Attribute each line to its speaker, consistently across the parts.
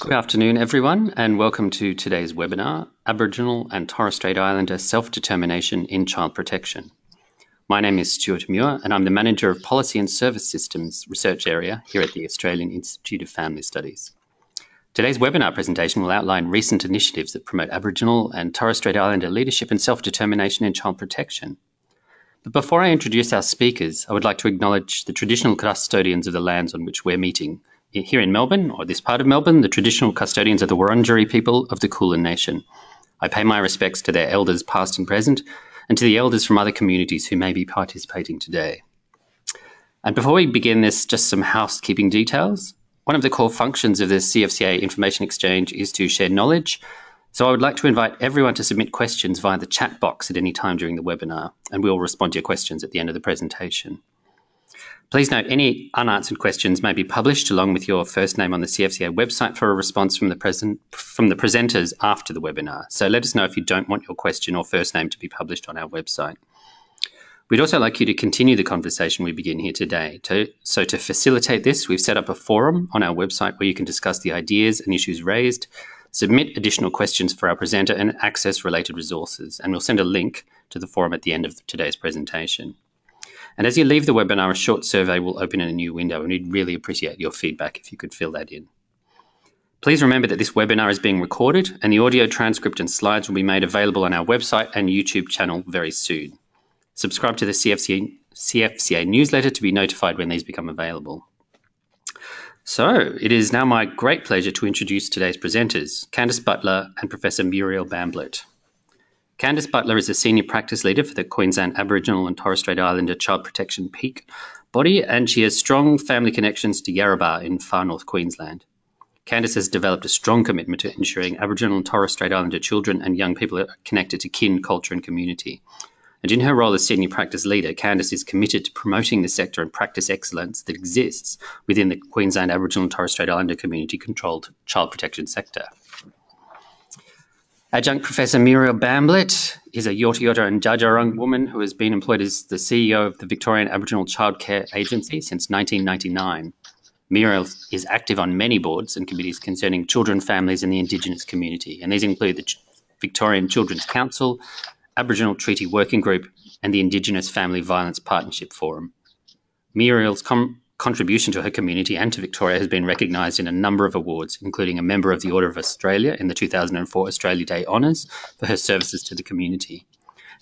Speaker 1: Good afternoon, everyone, and welcome to today's webinar, Aboriginal and Torres Strait Islander Self-Determination in Child Protection. My name is Stuart Muir, and I'm the Manager of Policy and Service Systems Research Area here at the Australian Institute of Family Studies. Today's webinar presentation will outline recent initiatives that promote Aboriginal and Torres Strait Islander leadership and self-determination in child protection. But before I introduce our speakers, I would like to acknowledge the traditional custodians of the lands on which we're meeting. Here in Melbourne, or this part of Melbourne, the traditional custodians are the Wurundjeri people of the Kulin Nation. I pay my respects to their elders past and present, and to the elders from other communities who may be participating today. And before we begin this, just some housekeeping details. One of the core functions of the CFCA Information Exchange is to share knowledge, so I would like to invite everyone to submit questions via the chat box at any time during the webinar, and we'll respond to your questions at the end of the presentation. Please note any unanswered questions may be published along with your first name on the CFCA website for a response from the presenters after the webinar. So let us know if you don't want your question or first name to be published on our website. We'd also like you to continue the conversation we begin here today. So to facilitate this, we've set up a forum on our website where you can discuss the ideas and issues raised, submit additional questions for our presenter, and access related resources. And we'll send a link to the forum at the end of today's presentation. And as you leave the webinar, a short survey will open in a new window, and we'd really appreciate your feedback if you could fill that in. Please remember that this webinar is being recorded, and the audio transcript and slides will be made available on our website and YouTube channel very soon. Subscribe to the CFCA newsletter to be notified when these become available. So it is now my great pleasure to introduce today's presenters, Candice Butler and Professor Muriel Bamblett. Candice Butler is a Senior Practice Leader for the Queensland Aboriginal and Torres Strait Islander Child Protection Peak body, and she has strong family connections to Yarrabah in far north Queensland. Candice has developed a strong commitment to ensuring Aboriginal and Torres Strait Islander children and young people are connected to kin, culture and community. And in her role as Senior Practice Leader, Candice is committed to promoting the sector and practice excellence that exists within the Queensland Aboriginal and Torres Strait Islander community-controlled child protection sector. Adjunct Professor Muriel Bamblett is a Yorta Yorta and Dja Dja Wurrung woman who has been employed as the CEO of the Victorian Aboriginal Childcare Agency since 1999. Muriel is active on many boards and committees concerning children, families and the Indigenous community, and these include the Victorian Children's Council, Aboriginal Treaty Working Group and the Indigenous Family Violence Partnership Forum. Muriel's contribution to her community and to Victoria has been recognised in a number of awards, including a Member of the Order of Australia in the 2004 Australia Day Honours for her services to the community.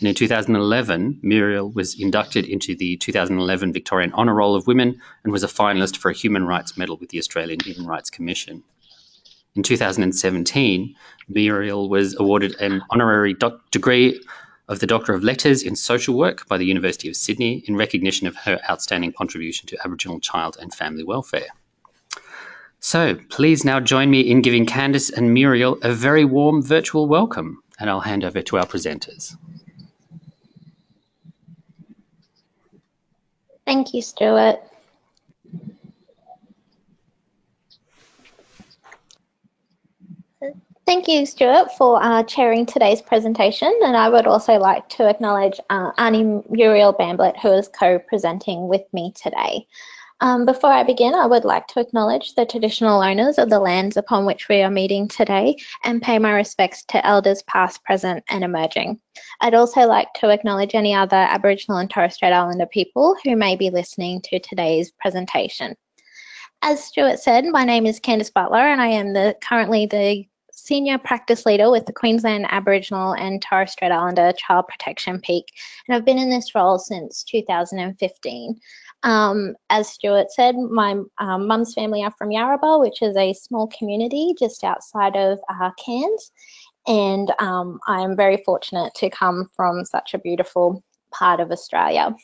Speaker 1: And in 2011, Muriel was inducted into the 2011 Victorian Honour Roll of Women and was a finalist for a Human Rights Medal with the Australian Human Rights Commission. In 2017, Muriel was awarded an honorary degree of the Doctor of Letters in Social Work by the University of Sydney in recognition of her outstanding contribution to Aboriginal child and family welfare. So please now join me in giving Candice and Muriel a very warm virtual welcome, and I'll hand over to our presenters.
Speaker 2: Thank you, Stuart. Thank you, Stuart, for chairing today's presentation, and I would also like to acknowledge Aunty Muriel Bamblett, who is co-presenting with me today. Before I begin, I would like to acknowledge the traditional owners of the lands upon which we are meeting today and pay my respects to elders past, present and emerging. I'd also like to acknowledge any other Aboriginal and Torres Strait Islander people who may be listening to today's presentation. As Stuart said, my name is Candice Butler and I am currently the Senior Practice Leader with the Queensland Aboriginal and Torres Strait Islander Child Protection Peak, and I've been in this role since 2015. As Stuart said, my mum's family are from Yarrabah, which is a small community just outside of Cairns, and I'm very fortunate to come from such a beautiful part of Australia.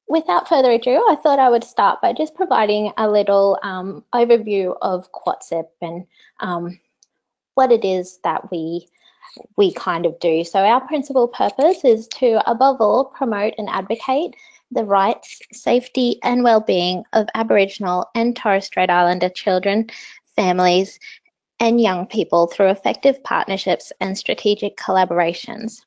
Speaker 2: Without further ado, I thought I would start by just providing a little overview of QATSIP and what it is that we kind of do. So our principal purpose is to, above all, promote and advocate the rights, safety and well-being of Aboriginal and Torres Strait Islander children, families and young people through effective partnerships and strategic collaborations.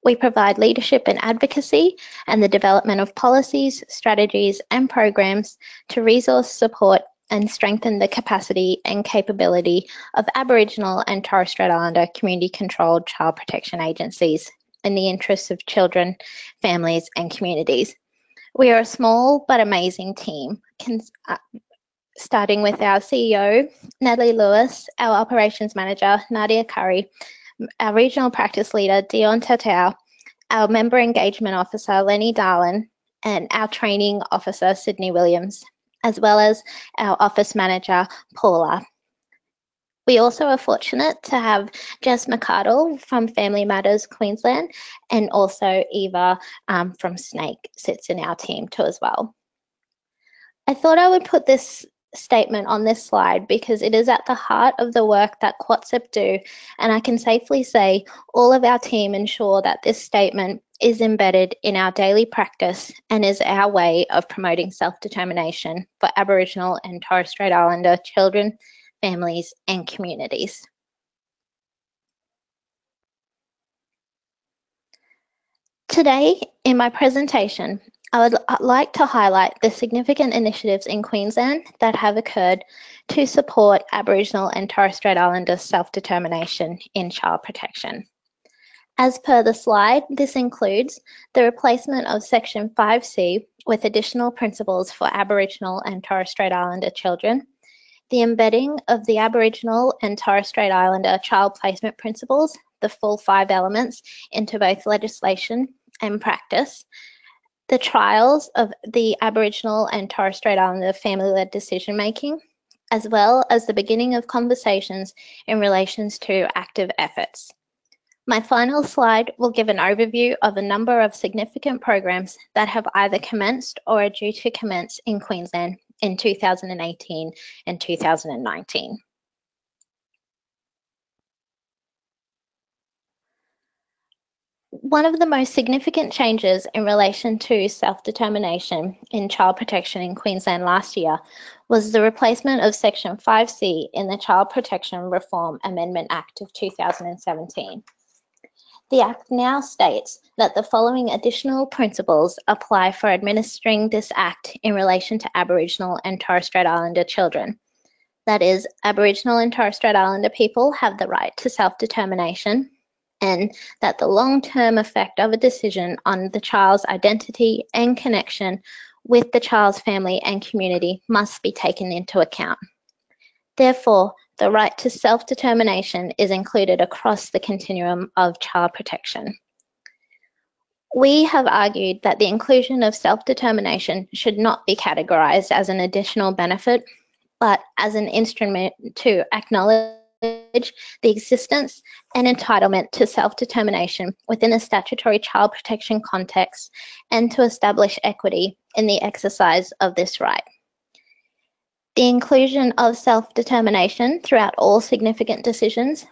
Speaker 2: We provide leadership and advocacy and the development of policies, strategies and programs to resource, support and strengthen the capacity and capability of Aboriginal and Torres Strait Islander community-controlled child protection agencies in the interests of children, families and communities. We are a small but amazing team, starting with our CEO, Natalie Lewis, our Operations Manager, Nadia Curry, our Regional Practice Leader, Dion Tatau, our Member Engagement Officer, Lenny Darlin, and our Training Officer, Sydney Williams, as well as our Office Manager, Paula. We also are fortunate to have Jess McArdle from Family Matters Queensland, and also Eva from Snake sits in our team too as well. I thought I would put this statement on this slide because it is at the heart of the work that QATSEP do, and I can safely say all of our team ensure that this statement is embedded in our daily practice and is our way of promoting self-determination for Aboriginal and Torres Strait Islander children, families and communities. Today, in my presentation, I would like to highlight the significant initiatives in Queensland that have occurred to support Aboriginal and Torres Strait Islander self-determination in child protection. As per the slide, this includes the replacement of Section 5C with additional principles for Aboriginal and Torres Strait Islander children, the embedding of the Aboriginal and Torres Strait Islander child placement principles, the full 5 elements, into both legislation and practice, the trials of the Aboriginal and Torres Strait Islander family-led decision-making, as well as the beginning of conversations in relation to active efforts. My final slide will give an overview of a number of significant programs that have either commenced or are due to commence in Queensland in 2018 and 2019. One of the most significant changes in relation to self-determination in child protection in Queensland last year was the replacement of Section 5C in the Child Protection Reform Amendment Act of 2017. The Act now states that the following additional principles apply for administering this Act in relation to Aboriginal and Torres Strait Islander children. That is, Aboriginal and Torres Strait Islander people have the right to self-determination, and that the long-term effect of a decision on the child's identity and connection with the child's family and community must be taken into account. Therefore, the right to self-determination is included across the continuum of child protection. We have argued that the inclusion of self-determination should not be categorised as an additional benefit, but as an instrument to acknowledge the existence and entitlement to self-determination within a statutory child protection context and to establish equity in the exercise of this right. The inclusion of self-determination throughout all significant decisions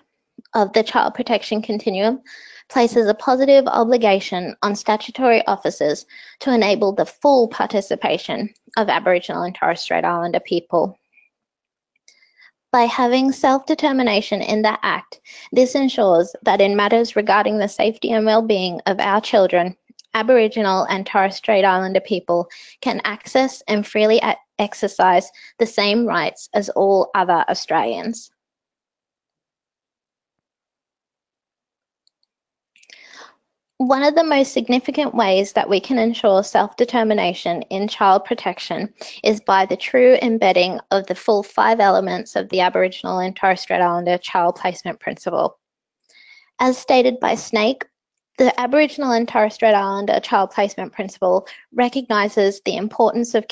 Speaker 2: of the child protection continuum places a positive obligation on statutory officers to enable the full participation of Aboriginal and Torres Strait Islander people. By having self-determination in the Act, this ensures that in matters regarding the safety and well-being of our children, Aboriginal and Torres Strait Islander people can access and freely exercise the same rights as all other Australians. One of the most significant ways that we can ensure self-determination in child protection is by the true embedding of the full 5 elements of the Aboriginal and Torres Strait Islander child placement principle. As stated by Snake, the Aboriginal and Torres Strait Islander child placement principle recognises the importance of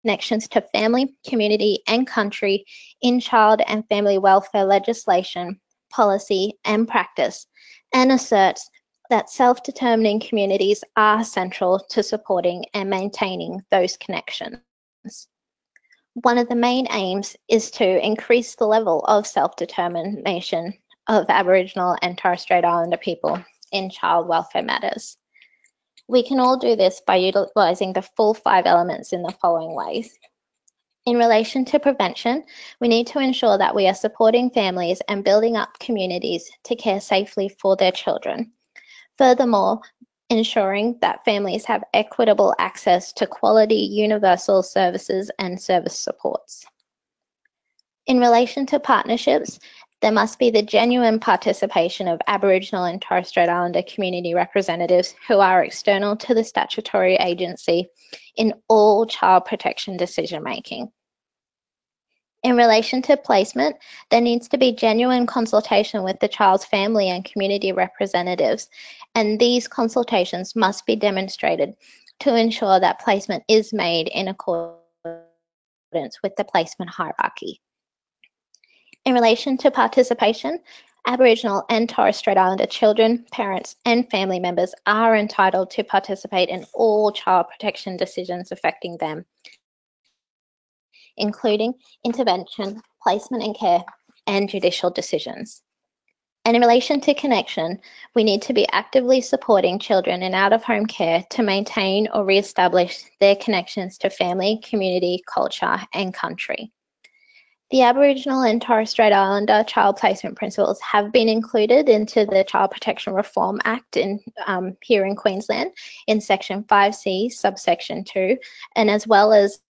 Speaker 2: connections to family, community and country in child and family welfare legislation, policy and practice, and asserts that self-determining communities are central to supporting and maintaining those connections. One of the main aims is to increase the level of self-determination of Aboriginal and Torres Strait Islander people in child welfare matters. We can all do this by utilising the full 5 elements in the following ways. In relation to prevention, we need to ensure that we are supporting families and building up communities to care safely for their children. Furthermore, ensuring that families have equitable access to quality universal services and service supports. In relation to partnerships, there must be the genuine participation of Aboriginal and Torres Strait Islander community representatives who are external to the statutory agency in all child protection decision making. In relation to placement, there needs to be genuine consultation with the child's family and community representatives, and these consultations must be demonstrated to ensure that placement is made in accordance with the placement hierarchy. In relation to participation, Aboriginal and Torres Strait Islander children, parents and family members are entitled to participate in all child protection decisions affecting them, including intervention, placement and care, and judicial decisions. And in relation to connection, we need to be actively supporting children in out-of-home care to maintain or re-establish their connections to family, community, culture, and country. The Aboriginal and Torres Strait Islander child placement principles have been included into the Child Protection Reform Act here in Queensland in Section 5C, subsection 2, and as well as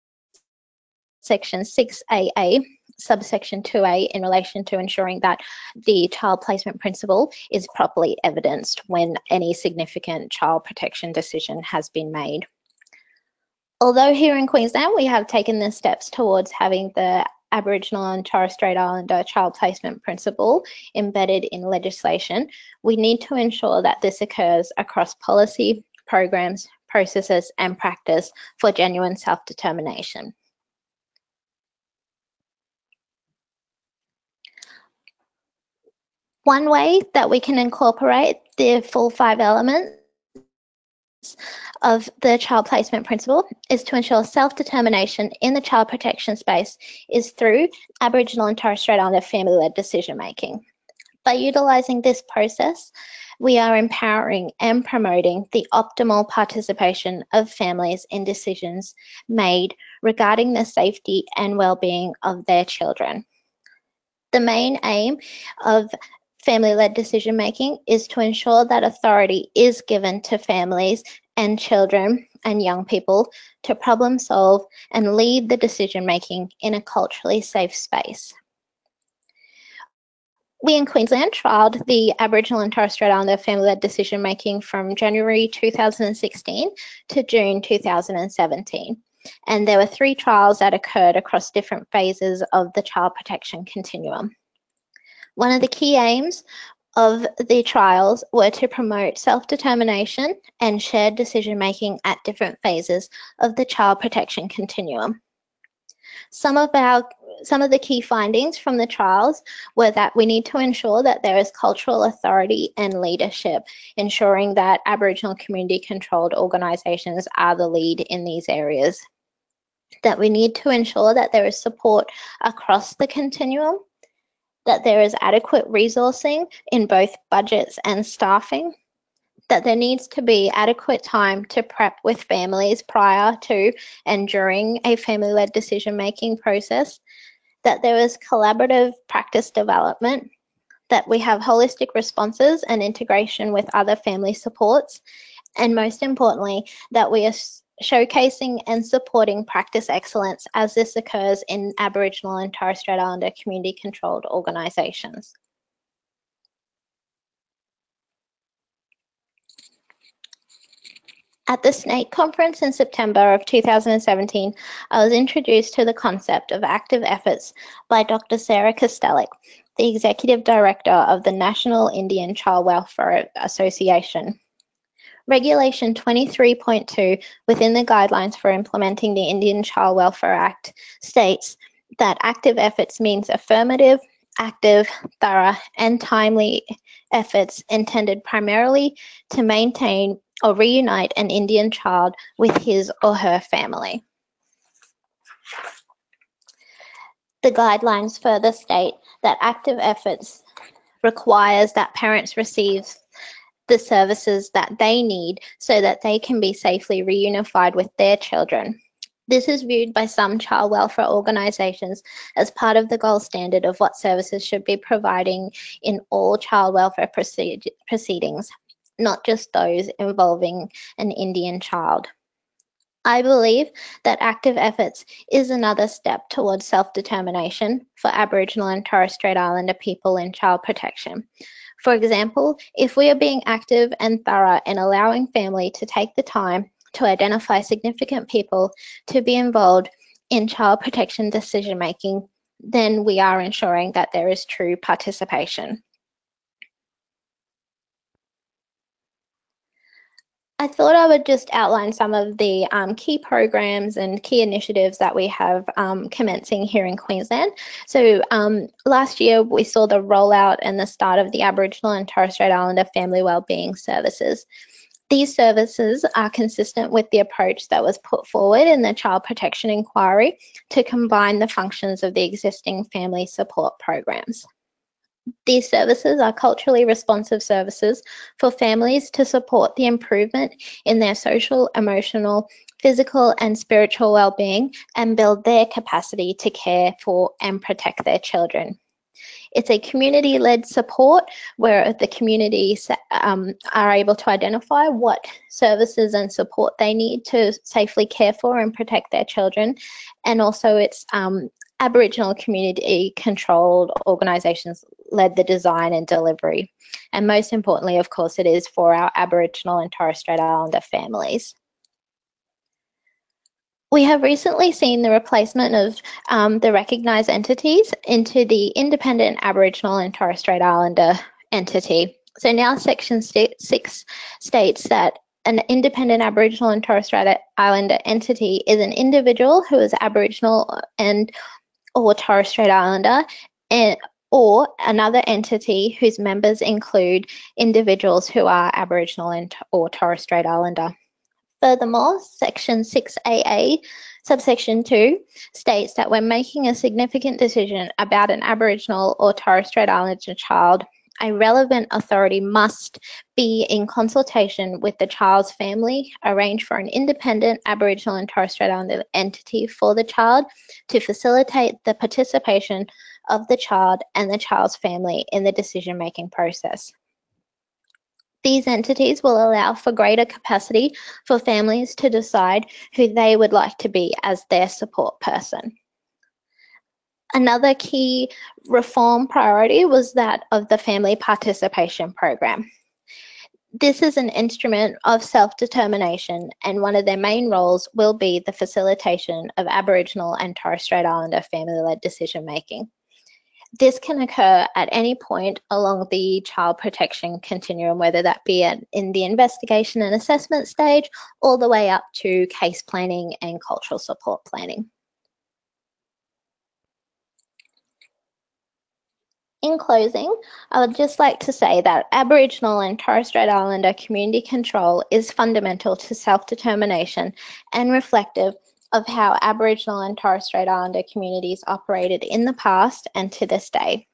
Speaker 2: Section 6AA, subsection 2A, in relation to ensuring that the child placement principle is properly evidenced when any significant child protection decision has been made. Although here in Queensland we have taken the steps towards having the Aboriginal and Torres Strait Islander child placement principle embedded in legislation, we need to ensure that this occurs across policy, programs, processes and practice for genuine self-determination. One way that we can incorporate the full 5 elements of the child placement principle is to ensure self-determination in the child protection space is through Aboriginal and Torres Strait Islander family-led decision making. By utilising this process, we are empowering and promoting the optimal participation of families in decisions made regarding the safety and well-being of their children. The main aim of family-led decision making is to ensure that authority is given to families and children and young people to problem solve and lead the decision making in a culturally safe space. We in Queensland trialled the Aboriginal and Torres Strait Islander family-led decision making from January 2016 to June 2017. And there were 3 trials that occurred across different phases of the child protection continuum. One of the key aims of the trials were to promote self-determination and shared decision-making at different phases of the child protection continuum. Some of the key findings from the trials were that we need to ensure that there is cultural authority and leadership, ensuring that Aboriginal community-controlled organisations are the lead in these areas. That we need to ensure that there is support across the continuum, that there is adequate resourcing in both budgets and staffing, that there needs to be adequate time to prep with families prior to and during a family-led decision-making process, that there is collaborative practice development, that we have holistic responses and integration with other family supports, and most importantly, that we are showcasing and supporting practice excellence as this occurs in Aboriginal and Torres Strait Islander community-controlled organisations. At the Strait conference in September of 2017, I was introduced to the concept of active efforts by Dr. Sarah Kostelik, the Executive Director of the National Indian Child Welfare Association. Regulation 23.2 within the guidelines for implementing the Indian Child Welfare Act states that active efforts means affirmative, active, thorough and timely efforts intended primarily to maintain or reunite an Indian child with his or her family. The guidelines further state that active efforts requires that parents receive the services that they need so that they can be safely reunified with their children. This is viewed by some child welfare organisations as part of the gold standard of what services should be providing in all child welfare proceedings, not just those involving an Indian child. I believe that active efforts is another step towards self-determination for Aboriginal and Torres Strait Islander people in child protection. For example, if we are being active and thorough in allowing family to take the time to identify significant people to be involved in child protection decision making, then we are ensuring that there is true participation. I thought I would just outline some of the key programs and key initiatives that we have commencing here in Queensland. So last year we saw the rollout and the start of the Aboriginal and Torres Strait Islander Family Wellbeing Services. These services are consistent with the approach that was put forward in the Child Protection Inquiry to combine the functions of the existing family support programs. These services are culturally responsive services for families to support the improvement in their social, emotional, physical and spiritual well-being and build their capacity to care for and protect their children. It's a community-led support where the communities are able to identify what services and support they need to safely care for and protect their children. And also it's Aboriginal community controlled organisations led the design and delivery. And most importantly, of course, it is for our Aboriginal and Torres Strait Islander families. We have recently seen the replacement of the recognised entities into the independent Aboriginal and Torres Strait Islander entity. So now Section 6 states that an independent Aboriginal and Torres Strait Islander entity is an individual who is Aboriginal or Torres Strait Islander, or another entity whose members include individuals who are Aboriginal or Torres Strait Islander. Furthermore, Section 6AA, subsection 2, states that when making a significant decision about an Aboriginal or Torres Strait Islander child, a relevant authority must be in consultation with the child's family, arrange for an independent Aboriginal and Torres Strait Islander entity for the child to facilitate the participation of the child and the child's family in the decision-making process. These entities will allow for greater capacity for families to decide who they would like to be as their support person. Another key reform priority was that of the Family Participation Program. This is an instrument of self-determination, and one of their main roles will be the facilitation of Aboriginal and Torres Strait Islander family-led decision-making. This can occur at any point along the child protection continuum, whether that be in the investigation and assessment stage, all the way up to case planning and cultural support planning. In closing, I would just like to say that Aboriginal and Torres Strait Islander community control is fundamental to self-determination and reflective of how Aboriginal and Torres Strait Islander communities operated in the past and to this day.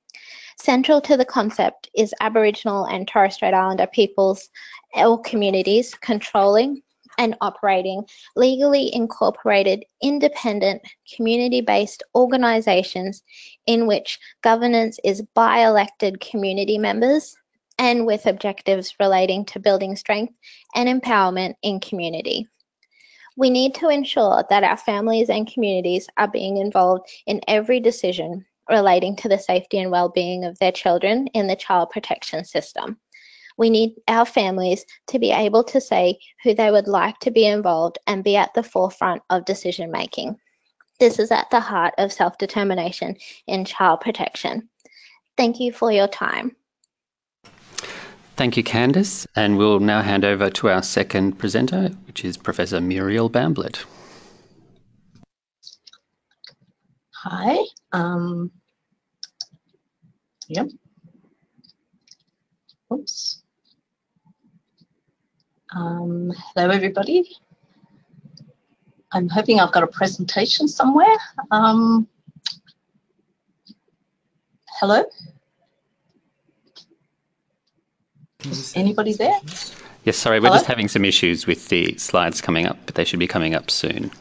Speaker 2: Central to the concept is Aboriginal and Torres Strait Islander peoples or communities controlling and operating legally incorporated, independent, community-based organisations in which governance is by elected community members and with objectives relating to building strength and empowerment in community. We need to ensure that our families and communities are being involved in every decision relating to the safety and well-being of their children in the child protection system. We need our families to be able to say who they would like to be involved and be at the forefront of decision making. This is at the heart of self-determination in child protection. Thank you for your time.
Speaker 1: Thank you, Candice. And we'll now hand over to our second presenter, which is Professor Muriel Bamblett.
Speaker 3: Hi. Yep. Oops. Hello, everybody. I'm hoping I've got a presentation somewhere. Hello? Is anybody there?
Speaker 1: Yes, sorry, we're just having some issues with the slides coming up, but they should be coming up soon.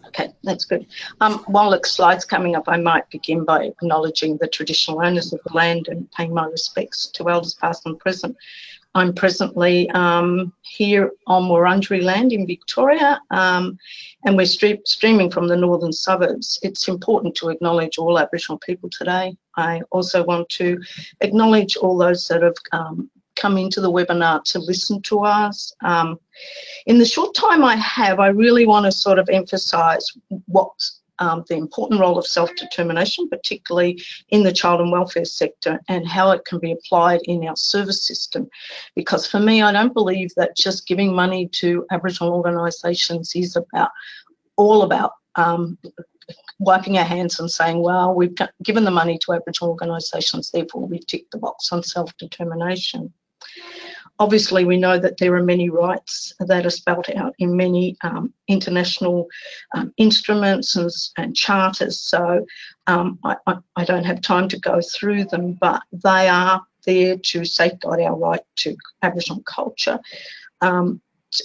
Speaker 3: Okay, that's good. While the slide's coming up, I might begin by acknowledging the traditional owners of the land and paying my respects to elders past and present. I'm presently here on Wurundjeri land in Victoria, and we're streaming from the northern suburbs. It's important to acknowledge all Aboriginal people today. I also want to acknowledge all those that have come into the webinar to listen to us. In the short time I have, I really want to sort of emphasise what's the important role of self-determination, particularly in the child and welfare sector, and how it can be applied in our service system. Because for me, I don't believe that just giving money to Aboriginal organisations is all about wiping our hands and saying, well, we've given the money to Aboriginal organisations, therefore we've ticked the box on self-determination. Obviously, we know that there are many rights that are spelled out in many international instruments and charters, so I don't have time to go through them, but they are there to safeguard our right to Aboriginal culture.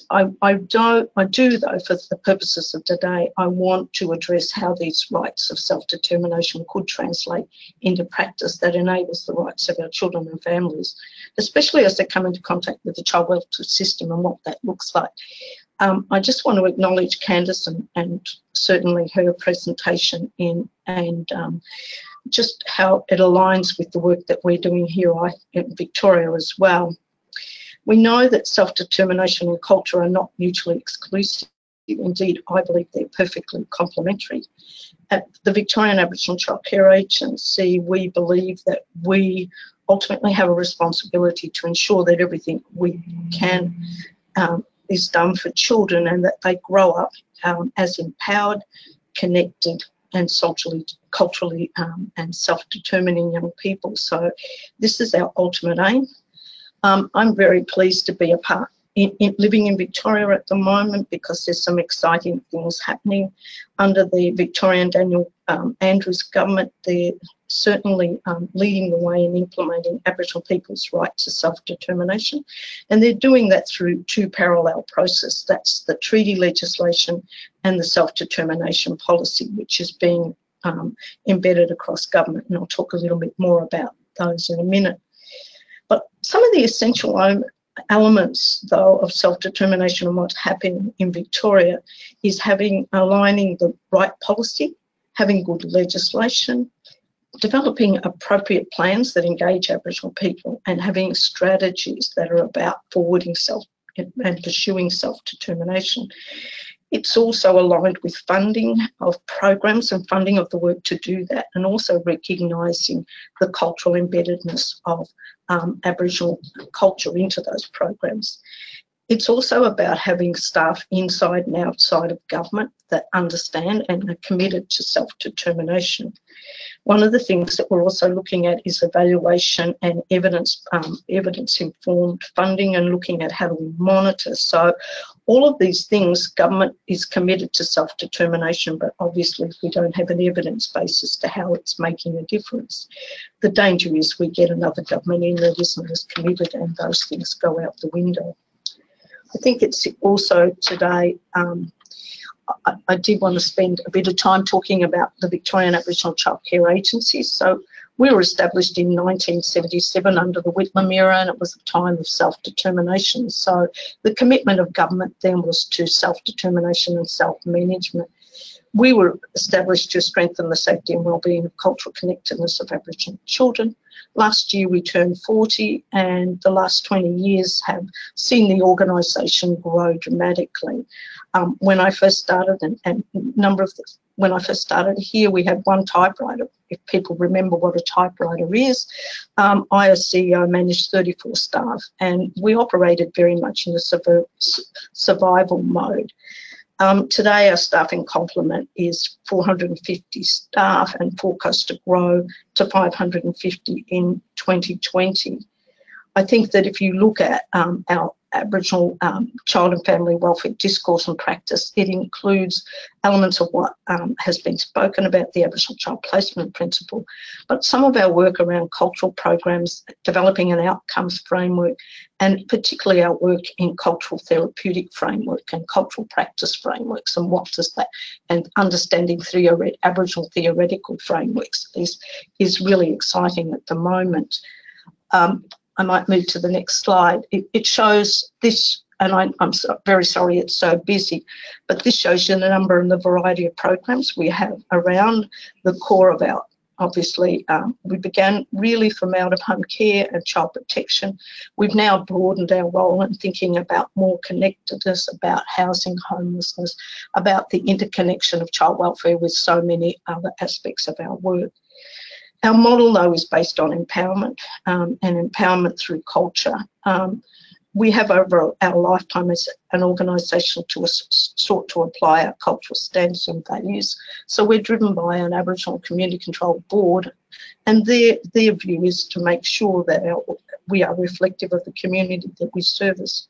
Speaker 3: I do, though, for the purposes of today, I want to address how these rights of self-determination could translate into practice that enables the rights of our children and families, especially as they come into contact with the child welfare system and what that looks like. I just want to acknowledge Candice and certainly her presentation and just how it aligns with the work that we're doing here in Victoria as well. We know that self-determination and culture are not mutually exclusive. Indeed, I believe they're perfectly complementary. At the Victorian Aboriginal Child Care Agency, we believe that we ultimately have a responsibility to ensure that everything we can is done for children and that they grow up as empowered, connected and culturally and self-determining young people. So this is our ultimate aim. I'm very pleased to be a part living in Victoria at the moment because there's some exciting things happening under the Victorian Daniel Andrews government. They're certainly leading the way in implementing Aboriginal people's right to self-determination, and they're doing that through two parallel processes. That's the treaty legislation and the self-determination policy, which is being embedded across government, and I'll talk a little bit more about those in a minute. But some of the essential elements, though, of self-determination and what's happening in Victoria is aligning the right policy, having good legislation, developing appropriate plans that engage Aboriginal people, and having strategies that are about forwarding and pursuing self-determination. It's also aligned with funding of programs and funding of the work to do that, and also recognising the cultural embeddedness of Aboriginal culture into those programs. It's also about having staff inside and outside of government that understand and are committed to self-determination. One of the things that we're also looking at is evaluation and evidence-informed funding, and looking at how do we monitor. So all of these things, government is committed to self-determination, but obviously if we don't have an evidence base as to how it's making a difference, the danger is we get another government in that isn't as committed and those things go out the window. I think it's also today, I did want to spend a bit of time talking about the Victorian Aboriginal Child Care Agencies. So we were established in 1977 under the Whitlam era, and it was a time of self-determination. So the commitment of government then was to self-determination and self-management. We were established to strengthen the safety and wellbeing of cultural connectedness of Aboriginal children. Last year we turned 40, and the last 20 years have seen the organisation grow dramatically. When I first started, when I first started here, we had one typewriter. If people remember what a typewriter is, I as CEO managed 34 staff, and we operated very much in a survival mode. Today our staffing complement is 450 staff and forecast to grow to 550 in 2020. I think that if you look at our Aboriginal child and family welfare discourse and practice, it includes elements of what has been spoken about, the Aboriginal Child Placement Principle, but some of our work around cultural programs, developing an outcomes framework, and particularly our work in cultural therapeutic framework and cultural practice frameworks, and what does that, and understanding Aboriginal theoretical frameworks is really exciting at the moment. I might move to the next slide. It shows this, and I'm very sorry it's so busy, but this shows you the number and the variety of programs we have around the core of our, obviously, we began really from out-of-home care and child protection. We've now broadened our role in thinking about more connectedness, about housing, homelessness, about the interconnection of child welfare with so many other aspects of our work. Our model, though, is based on empowerment and empowerment through culture. We have over our lifetime as an organisation sought to apply our cultural standards and values. So we're driven by an Aboriginal Community Control Board, and their view is to make sure that we are reflective of the community that we service.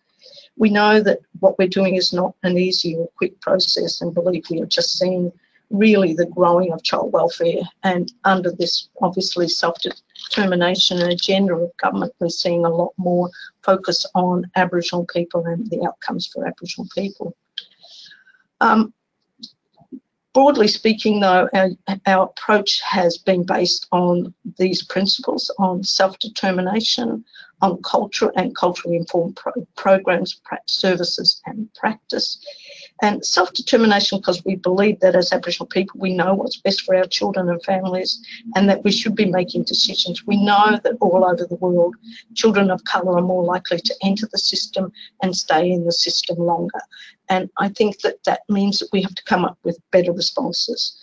Speaker 3: We know that what we're doing is not an easy or quick process, and believe we are just seeing really the growing of child welfare, and under this obviously self-determination and agenda of government, we're seeing a lot more focus on Aboriginal people and the outcomes for Aboriginal people. Broadly speaking, though, our approach has been based on these principles, on self-determination, on culture and culturally informed programs, services and practice. And self-determination because we believe that as Aboriginal people we know what's best for our children and families, and that we should be making decisions. We know that all over the world children of colour are more likely to enter the system and stay in the system longer. And I think that that means that we have to come up with better responses.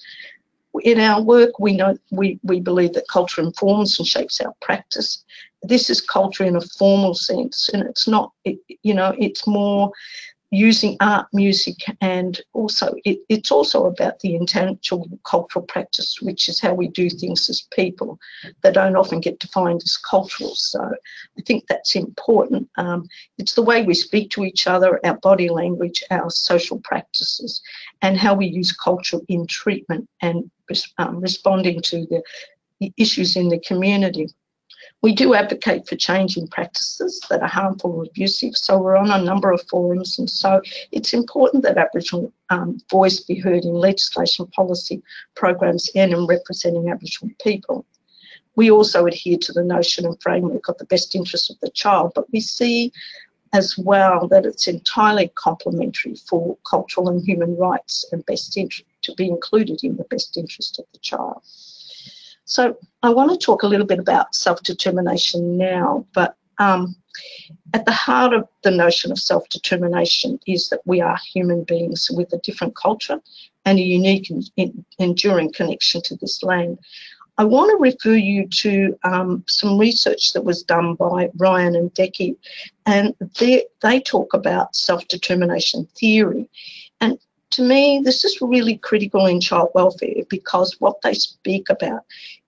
Speaker 3: In our work, we know we believe that culture informs and shapes our practice. This is culture in a formal sense, and it's not, it's more using art, music, and also it's also about the intangible cultural practice, which is how we do things as people that don't often get defined as cultural. So I think that's important. It's the way we speak to each other, our body language, our social practices, and how we use culture in treatment and responding to the issues in the community. We do advocate for changing practices that are harmful or abusive, so we're on a number of forums, and so it's important that Aboriginal voice be heard in legislation, policy, programs, and in representing Aboriginal people. We also adhere to the notion and framework of the best interest of the child, but we see as well that it's entirely complementary for cultural and human rights and best interest to be included in the best interest of the child. So I want to talk a little bit about self-determination now, but at the heart of the notion of self-determination is that we are human beings with a different culture and a unique and enduring connection to this land. I want to refer you to some research that was done by Ryan and Decky, and they talk about self-determination theory. And to me, this is really critical in child welfare, because what they speak about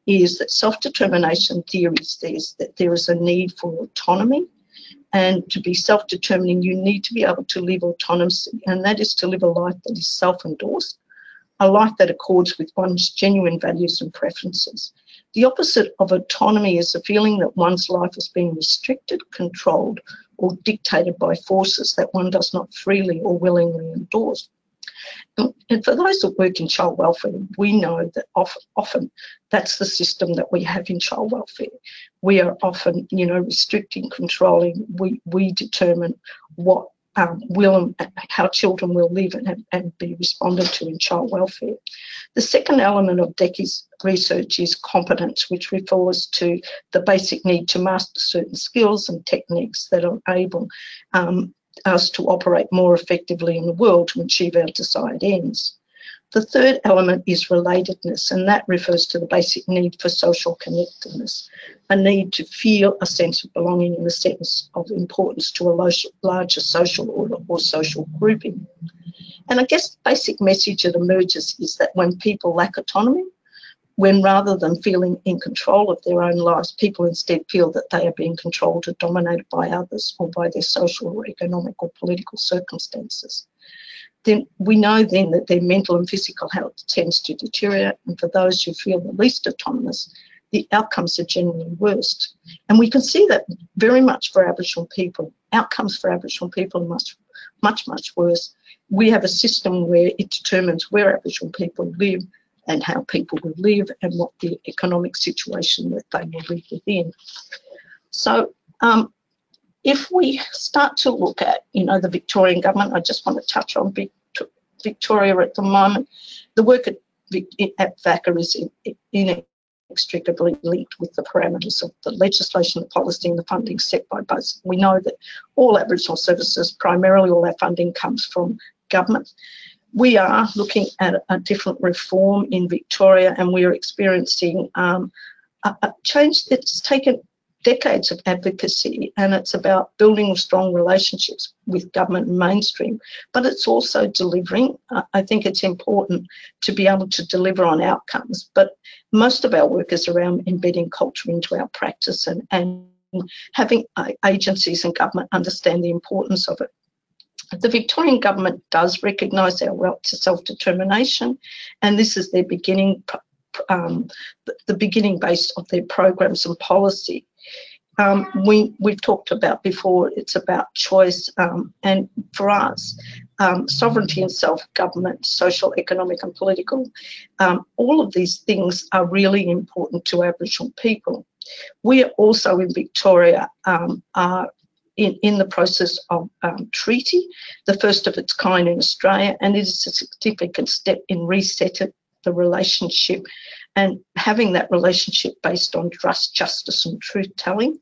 Speaker 3: is that self-determination theory says that there is a need for autonomy, and to be self-determining you need to be able to live autonomously, and that is to live a life that is self-endorsed, a life that accords with one's genuine values and preferences. The opposite of autonomy is the feeling that one's life is being restricted, controlled, or dictated by forces that one does not freely or willingly endorse. And for those that work in child welfare, we know that often that's the system that we have in child welfare. We are often, restricting, controlling. We determine what will and how children will live and be responded to in child welfare. The second element of Decky's research is competence, which refers to the basic need to master certain skills and techniques that enable us to operate more effectively in the world to achieve our desired ends. The third element is relatedness, and that refers to the basic need for social connectedness, a need to feel a sense of belonging and a sense of importance to a larger social order or social grouping. And I guess the basic message that emerges is that when people lack autonomy, when rather than feeling in control of their own lives, people instead feel that they are being controlled or dominated by others or by their social or economic or political circumstances, then we know then that their mental and physical health tends to deteriorate, and for those who feel the least autonomous, the outcomes are generally worst. And we can see that very much for Aboriginal people. Outcomes for Aboriginal people are much worse. We have a system where it determines where Aboriginal people live and how people will live and what the economic situation that they will live within. So If we start to look at, the Victorian government, I just want to touch on Victoria at the moment. The work at VACA is inextricably linked with the parameters of the legislation, the policy and the funding set by both. We know that all Aboriginal services, primarily all our funding comes from government. We are looking at a different reform in Victoria, and we're experiencing a change that's taken decades of advocacy, and it's about building strong relationships with government and mainstream, but it's also delivering. I think it's important to be able to deliver on outcomes, but most of our work is around embedding culture into our practice and having agencies and government understand the importance of it. The Victorian government does recognise our right to self-determination, and this is their beginning, the beginning base of their programs and policy. We've talked about before, it's about choice, and for us, sovereignty and self-government, social, economic and political, all of these things are really important to Aboriginal people. We are also in Victoria are in the process of treaty, the first of its kind in Australia, and it is a significant step in resetting the relationship and having that relationship based on trust, justice and truth-telling.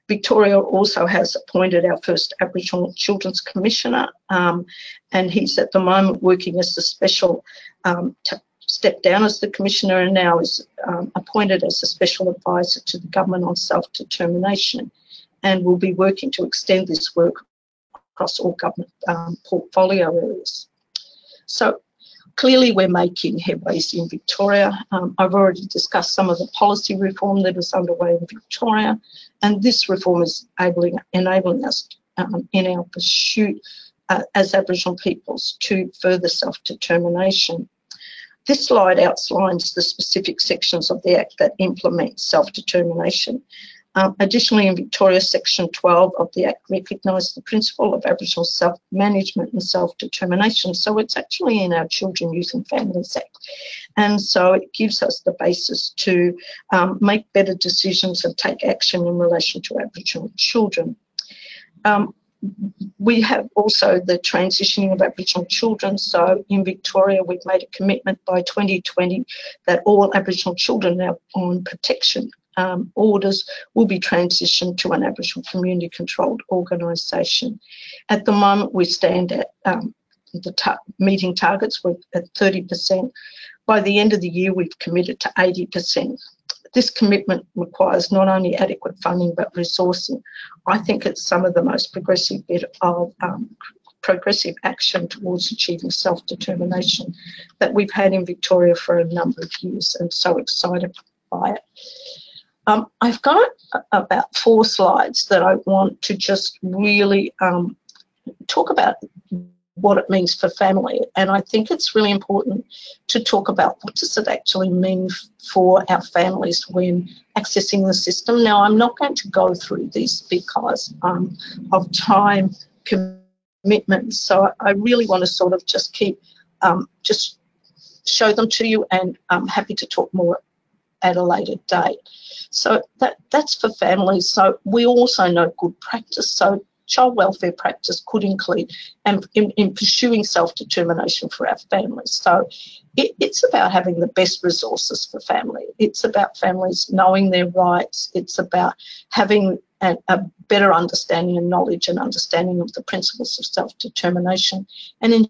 Speaker 3: Victoria also has appointed our first Aboriginal Children's Commissioner, and he's at the moment working as the special, stepped down as the Commissioner and now is appointed as a special advisor to the government on self-determination, and will be working to extend this work across all government portfolio areas. So clearly we're making headways in Victoria. I've already discussed some of the policy reform that is underway in Victoria, and this reform is enabling us in our pursuit as Aboriginal peoples to further self-determination. This slide outlines the specific sections of the Act that implement self-determination. Additionally, in Victoria, Section 12 of the Act recognised the principle of Aboriginal self-management and self-determination. So it's actually in our Children, Youth and Families Act. And so it gives us the basis to make better decisions and take action in relation to Aboriginal children. We have also the transitioning of Aboriginal children. So in Victoria, we've made a commitment by 2020 that all Aboriginal children are on protection orders will be transitioned to an Aboriginal community controlled organisation. At the moment, we stand at meeting targets, we're at 30%. By the end of the year, we've committed to 80%. This commitment requires not only adequate funding but resourcing. I think it's some of the most progressive bit of progressive action towards achieving self-determination that we've had in Victoria for a number of years, and so excited by it. I've got about 4 slides that I want to just really talk about what it means for family, and I think it's really important to talk about what does it actually mean for our families when accessing the system. Now, I'm not going to go through these because of time commitments, so I really want to sort of just keep just show them to you, and I'm happy to talk more at a later date. So that's for families. So we also know good practice. So child welfare practice could include in pursuing self-determination for our families. So it's about having the best resources for family. It's about families knowing their rights. It's about having a better understanding and knowledge and understanding of the principles of self-determination, and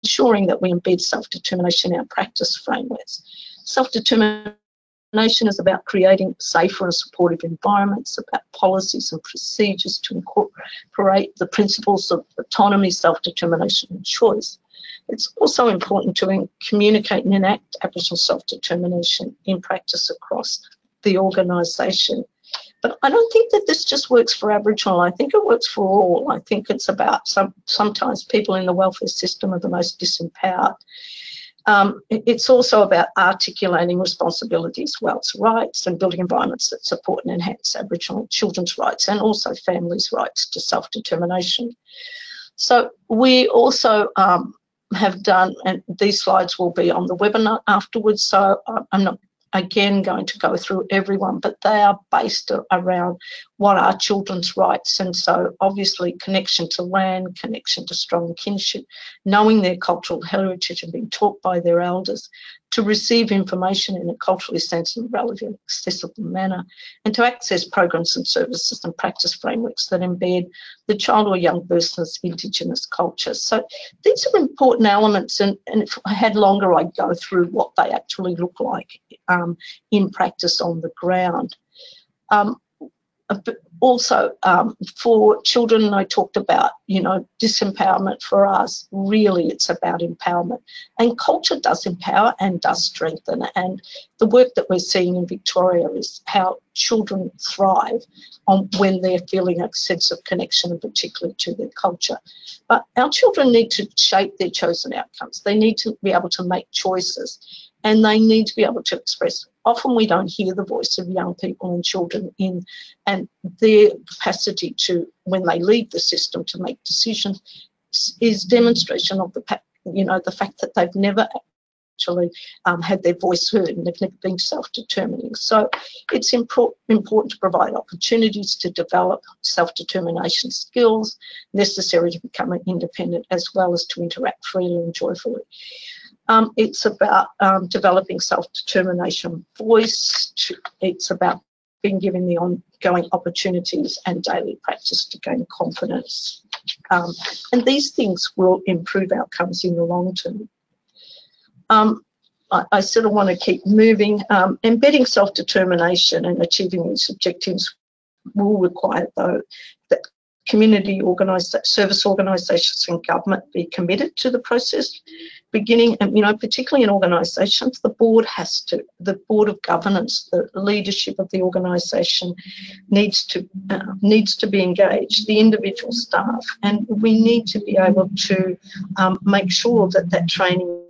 Speaker 3: ensuring that we embed self-determination in our practice frameworks. Self-determination is about creating safer and supportive environments, about policies and procedures to incorporate the principles of autonomy, self-determination and choice. It's also important to communicate and enact Aboriginal self-determination in practice across the organisation. But I don't think that this just works for Aboriginal. I think it works for all. I think it's about sometimes people in the welfare system are the most disempowered. It's also about articulating responsibilities, rights and building environments that support and enhance Aboriginal children's rights and also families' rights to self-determination. So we also have done, and these slides will be on the webinar afterwards, so I'm not again going to go through everyone, but they are based around what are children's rights. And so obviously connection to land, connection to strong kinship, knowing their cultural heritage and being taught by their elders, to receive information in a culturally sensitive, relevant, accessible manner, and to access programs and services and practice frameworks that embed the child or young person's Indigenous culture. So these are important elements, and if I had longer, I'd go through what they actually look like in practice on the ground. But also for children, I talked about, you know, disempowerment. For us, really it's about empowerment, and culture does empower and does strengthen, and the work that we're seeing in Victoria is how children thrive when they're feeling a sense of connection, and particularly to their culture. But our children need to shape their chosen outcomes. They need to be able to make choices, and they need to be able to express. Often we don't hear the voice of young people and children and their capacity to, when they leave the system, to make decisions is demonstration of the fact that they've never actually had their voice heard, and they've never been self-determining. So it's important to provide opportunities to develop self-determination skills necessary to become independent, as well as to interact freely and joyfully. It's about developing self-determination voice. It's about being given the ongoing opportunities and daily practice to gain confidence. And these things will improve outcomes in the long term. I sort of want to keep moving. Embedding self-determination and achieving these objectives will require, though, that community service organisations and government be committed to the process. Beginning, and particularly in organisations, the board of governance, the leadership of the organisation needs to be engaged, the individual staff, and we need to be able to make sure that that training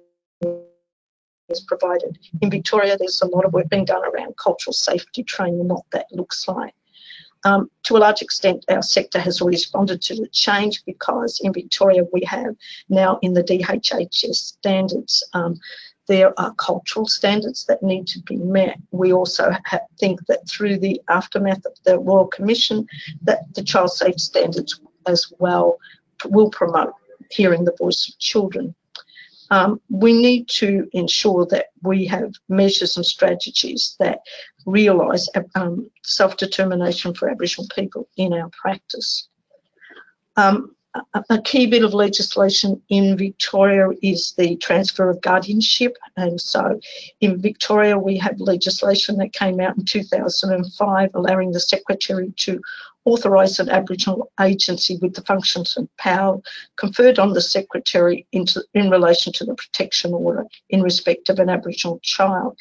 Speaker 3: is provided. In Victoria, there's a lot of work being done around cultural safety training and what that looks like. To a large extent, our sector has responded to the change, because in Victoria we have now in the DHHS standards, there are cultural standards that need to be met. We also think that through the aftermath of the Royal Commission, that the child safety standards as well will promote hearing the voice of children. We need to ensure that we have measures and strategies that realise self-determination for Aboriginal people in our practice. A key bit of legislation in Victoria is the transfer of guardianship, and so in Victoria we have legislation that came out in 2005 allowing the Secretary to authorise an Aboriginal agency with the functions and power conferred on the Secretary in relation to the protection order in respect of an Aboriginal child.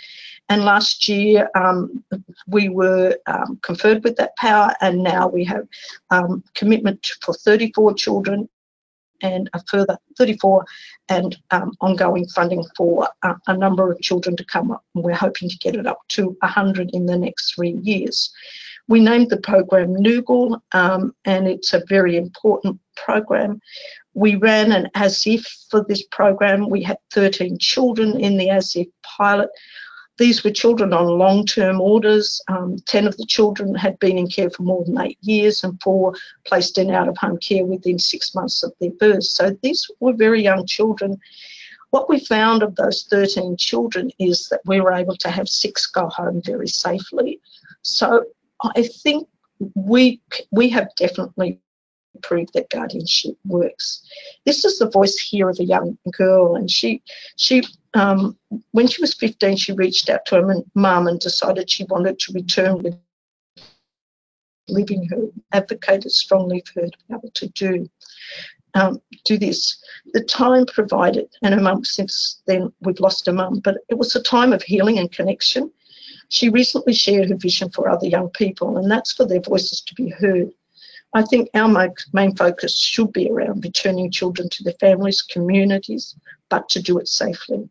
Speaker 3: And last year we were conferred with that power, and now we have commitment for 34 children and a further 34 and ongoing funding for a number of children to come up, and we're hoping to get it up to 100 in the next 3 years. We named the program Noogle, and it's a very important program. We ran an as-if for this program. We had 13 children in the as-if pilot. These were children on long-term orders. 10 of the children had been in care for more than 8 years, and 4 placed in out-of-home care within 6 months of their birth. So these were very young children. What we found of those 13 children is that we were able to have 6 go home very safely. So I think we have definitely proved that guardianship works. This is the voice here of a young girl, and she when she was 15, she reached out to her mum and decided she wanted to return with living her, advocated strongly for her to be able to do this. The time provided, and her mum, since then we've lost her mum, but it was a time of healing and connection. She recently shared her vision for other young people, and that's for their voices to be heard. I think our main focus should be around returning children to their families, communities, but to do it safely.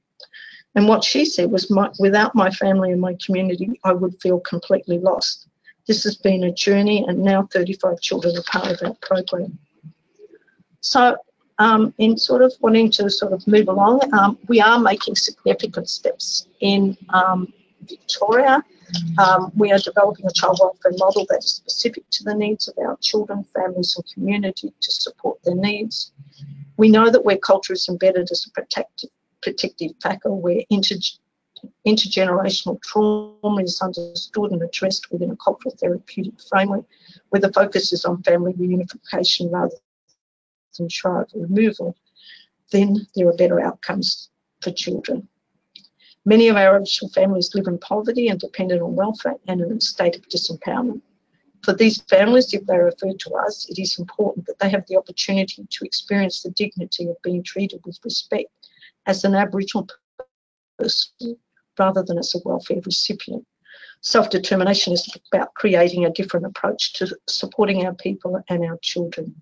Speaker 3: And what she said was, without my family and my community, I would feel completely lost. This has been a journey, and now 35 children are part of our program. So in sort of wanting to sort of move along, we are making significant steps in Victoria. We are developing a child welfare model that is specific to the needs of our children, families and community to support their needs. We know that where culture is embedded as a protective factor, where intergenerational trauma is understood and addressed within a cultural therapeutic framework, where the focus is on family reunification rather than child removal, then there are better outcomes for children. Many of our Aboriginal families live in poverty and dependent on welfare and in a state of disempowerment. For these families, if they are referred to us, it is important that they have the opportunity to experience the dignity of being treated with respect as an Aboriginal person rather than as a welfare recipient. Self-determination is about creating a different approach to supporting our people and our children.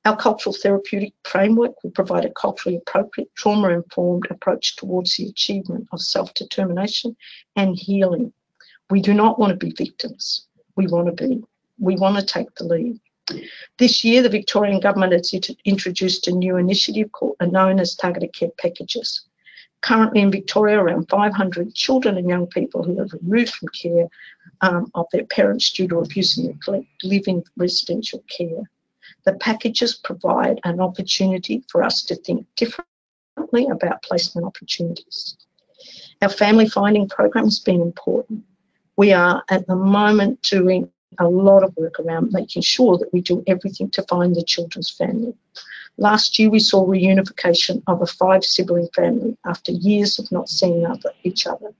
Speaker 3: Our cultural therapeutic framework will provide a culturally appropriate, trauma-informed approach towards the achievement of self-determination and healing. We do not want to be victims. We want to take the lead. This year, the Victorian government has introduced a new initiative known as targeted care packages. Currently in Victoria, around 500 children and young people who are removed from care of their parents due to abuse and neglect live in residential care. The packages provide an opportunity for us to think differently about placement opportunities. Our family finding program has been important. We are at the moment doing a lot of work around making sure that we do everything to find the children's family. Last year we saw reunification of a 5-sibling family after years of not seeing each other.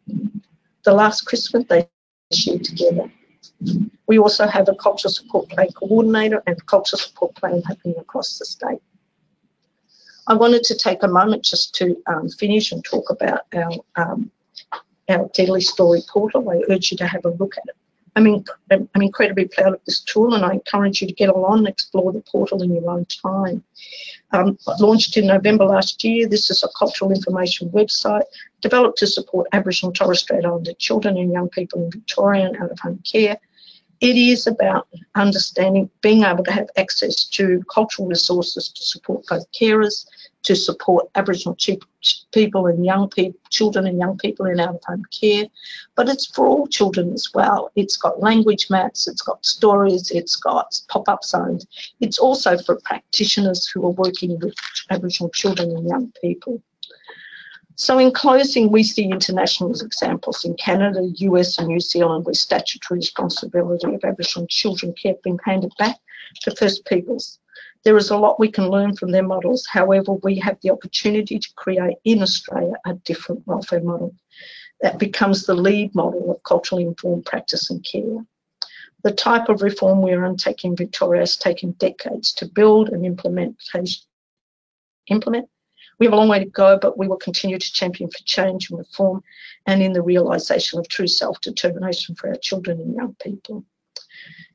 Speaker 3: The last Christmas they shared together. We also have a cultural support plan coordinator and cultural support plan happening across the state. I wanted to take a moment just to finish and talk about our Deadly Story portal. I urge you to have a look at it. I'm incredibly proud of this tool and I encourage you to get along and explore the portal in your own time. Launched in November last year, this is a cultural information website developed to support Aboriginal Torres Strait Islander children and young people in Victoria and out-of-home care. It is about understanding, being able to have access to cultural resources to support both carers, to support Aboriginal people and young people, children and young people in out-of-home care, but it's for all children as well. It's got language maps, it's got stories, it's got pop-up zones. It's also for practitioners who are working with Aboriginal children and young people. So in closing, we see international examples in Canada, US and New Zealand where statutory responsibility of Aboriginal children care has been handed back to First Peoples. There is a lot we can learn from their models. However, we have the opportunity to create in Australia a different welfare model that becomes the lead model of culturally informed practice and care. The type of reform we are undertaking in Victoria has taken decades to build and implement. We have a long way to go, but we will continue to champion for change and reform and in the realisation of true self-determination for our children and young people.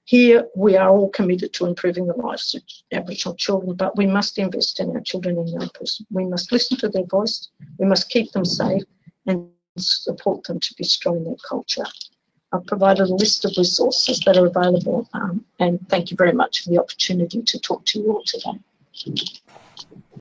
Speaker 3: Here, we are all committed to improving the lives of Aboriginal children, but we must invest in our children and young people. We must listen to their voice, we must keep them safe and support them to be strong in their culture. I've provided a list of resources that are available and thank you very much for the opportunity to talk to you all today.